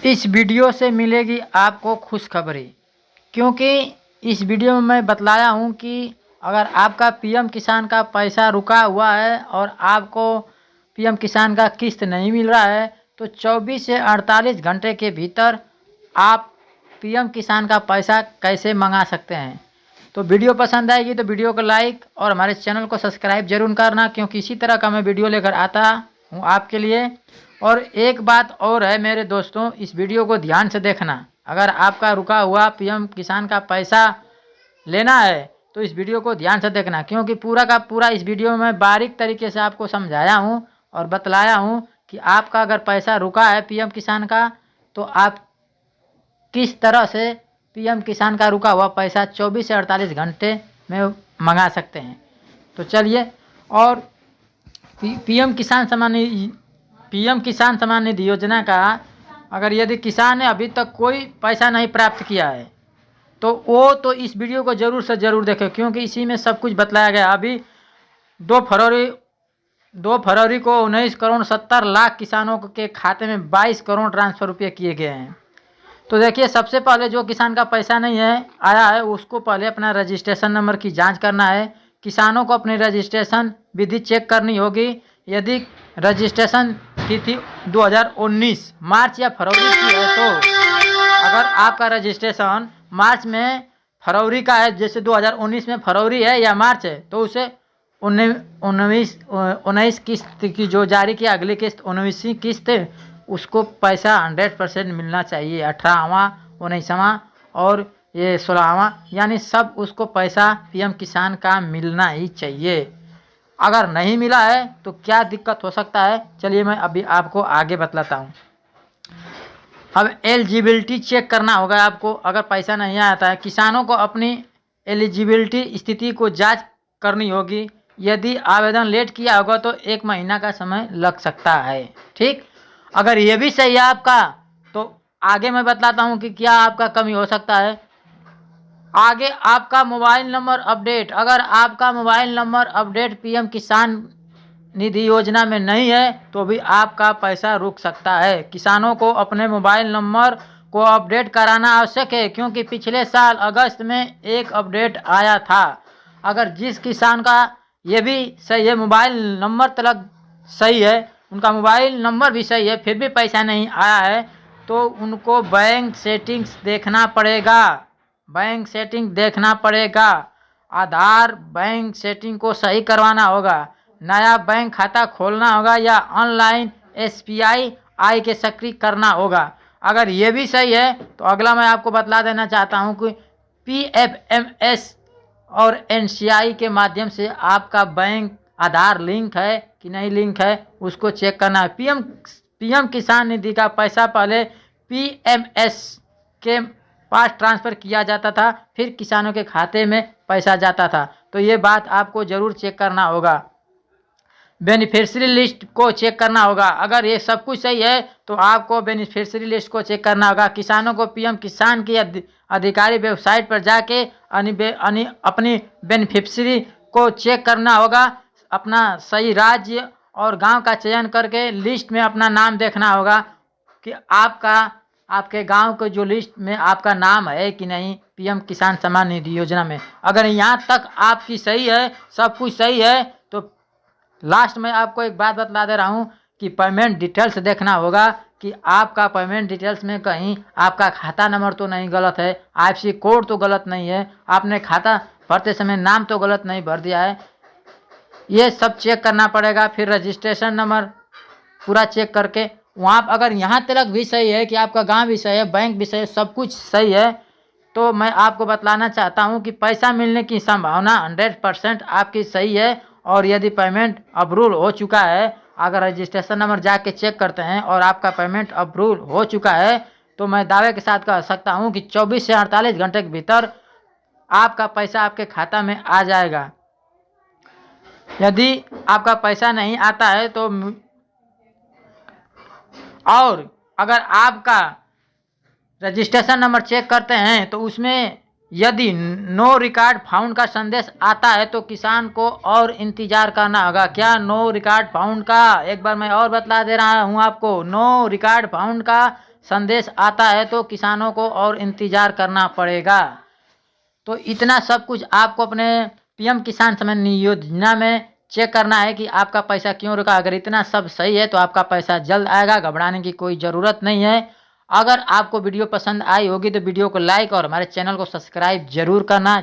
इस वीडियो से मिलेगी आपको खुशखबरी, क्योंकि इस वीडियो में मैं बतलाया हूँ कि अगर आपका पीएम किसान का पैसा रुका हुआ है और आपको पीएम किसान का किस्त नहीं मिल रहा है तो 24 से 48 घंटे के भीतर आप पीएम किसान का पैसा कैसे मंगा सकते हैं। तो वीडियो पसंद आएगी तो वीडियो को लाइक और हमारे चैनल को सब्सक्राइब जरूर करना, क्योंकि इसी तरह का मैं वीडियो लेकर आता हूँ आपके लिए। और एक बात और है मेरे दोस्तों, इस वीडियो को ध्यान से देखना। अगर आपका रुका हुआ पीएम किसान का पैसा लेना है तो इस वीडियो को ध्यान से देखना, क्योंकि पूरा का पूरा इस वीडियो में बारीक तरीके से आपको समझाया हूँ और बतलाया हूँ कि आपका अगर पैसा रुका है पीएम किसान का तो आप किस तरह से पीएम किसान का रुका हुआ पैसा 24 से 48 घंटे में मंगा सकते हैं। तो चलिए, और पीएम किसान सम्मान निधि योजना का अगर यदि किसान ने अभी तक कोई पैसा नहीं प्राप्त किया है तो वो तो इस वीडियो को ज़रूर से ज़रूर देखें, क्योंकि इसी में सब कुछ बतलाया गया। अभी 2 फरवरी को 19 करोड़ 70 लाख किसानों के खाते में 22 करोड़ ट्रांसफ़र रुपये किए गए हैं। तो देखिए, सबसे पहले जो किसान का पैसा नहीं है आया है उसको पहले अपना रजिस्ट्रेशन नंबर की जांच करना है। किसानों को अपनी रजिस्ट्रेशन विधि चेक करनी होगी। यदि रजिस्ट्रेशन तिथि 2019 मार्च या फरवरी की है तो अगर आपका रजिस्ट्रेशन मार्च में फरवरी का है, जैसे 2019 में फरवरी है या मार्च है, तो उसे 19 किस्त की जो जारी की अगली किस्त 19वीं किस्त उसको पैसा 100% मिलना चाहिए। 18वां 19वां और ये 16वां, यानी सब उसको पैसा पीएम किसान का मिलना ही चाहिए। अगर नहीं मिला है तो क्या दिक्कत हो सकता है, चलिए मैं अभी आपको आगे बतलाता हूँ। अब एलिजिबिलिटी चेक करना होगा आपको। अगर पैसा नहीं आता है, किसानों को अपनी एलिजिबिलिटी स्थिति को जांच करनी होगी। यदि आवेदन लेट किया होगा तो 1 महीना का समय लग सकता है। ठीक, अगर ये भी सही है आपका तो आगे मैं बतलाता हूँ कि क्या आपका कमी हो सकता है। आगे आपका मोबाइल नंबर अपडेट, अगर आपका मोबाइल नंबर अपडेट पीएम किसान निधि योजना में नहीं है तो भी आपका पैसा रुक सकता है। किसानों को अपने मोबाइल नंबर को अपडेट कराना आवश्यक है, क्योंकि पिछले साल अगस्त में एक अपडेट आया था। अगर जिस किसान का ये भी सही है, मोबाइल नंबर तक सही है, उनका मोबाइल नंबर भी सही है, फिर भी पैसा नहीं आया है तो उनको बैंक सेटिंग्स देखना पड़ेगा। बैंक सेटिंग देखना पड़ेगा। आधार बैंक सेटिंग को सही करवाना होगा, नया बैंक खाता खोलना होगा या ऑनलाइन SBI के सक्रिय करना होगा। अगर ये भी सही है तो अगला मैं आपको बतला देना चाहता हूँ कि PFMS और NCI के माध्यम से आपका बैंक आधार लिंक है कि नहीं लिंक है उसको चेक करना है। पीएम किसान निधि का पैसा पहले PMS के पास ट्रांसफ़र किया जाता था, फिर किसानों के खाते में पैसा जाता था। तो ये बात आपको ज़रूर चेक करना होगा। बेनिफिशियरी लिस्ट को चेक करना होगा। अगर ये सब कुछ सही है तो आपको बेनिफिशियरी लिस्ट को चेक करना होगा। किसानों को पीएम किसान की अधिकारी वेबसाइट पर जाके अपनी बेनिफिशियरी को चेक करना होगा। अपना सही राज्य और गांव का चयन करके लिस्ट में अपना नाम देखना होगा कि आपके गांव के जो लिस्ट में आपका नाम है कि नहीं पीएम किसान सम्मान निधि योजना में। अगर यहाँ तक आपकी सही है, सब कुछ सही है, तो लास्ट में आपको एक बात बतला दे रहा हूँ कि पेमेंट डिटेल्स देखना होगा कि आपका पेमेंट डिटेल्स में कहीं आपका खाता नंबर तो नहीं गलत है, IFSC कोड तो गलत नहीं है, आपने खाता भरते समय नाम तो गलत नहीं भर दिया है। ये सब चेक करना पड़ेगा। फिर रजिस्ट्रेशन नंबर पूरा चेक करके वहाँ अगर यहाँ तक भी सही है कि आपका गांव भी सही है, बैंक भी सही है, सब कुछ सही है, तो मैं आपको बतलाना चाहता हूँ कि पैसा मिलने की संभावना 100% आपकी सही है। और यदि पेमेंट अप्रूवल हो चुका है, अगर रजिस्ट्रेशन नंबर जाके चेक करते हैं और आपका पेमेंट अप्रूवल हो चुका है तो मैं दावे के साथ कह सकता हूँ कि 24 से 48 घंटे के भीतर आपका पैसा आपके खाता में आ जाएगा। यदि आपका पैसा नहीं आता है तो और अगर आपका रजिस्ट्रेशन नंबर चेक करते हैं तो उसमें यदि नो रिकॉर्ड फाउंड का संदेश आता है तो किसान को और इंतजार करना होगा। क्या नो रिकॉर्ड फाउंड का, एक बार मैं और बतला दे रहा हूं आपको, नो रिकॉर्ड फाउंड का संदेश आता है तो किसानों को और इंतज़ार करना पड़ेगा। तो इतना सब कुछ आपको अपने पीएम किसान सम्मान निधि योजना में चेक करना है कि आपका पैसा क्यों रुका। अगर इतना सब सही है तो आपका पैसा जल्द आएगा, घबराने की कोई ज़रूरत नहीं है। अगर आपको वीडियो पसंद आई होगी तो वीडियो को लाइक और हमारे चैनल को सब्सक्राइब जरूर करना।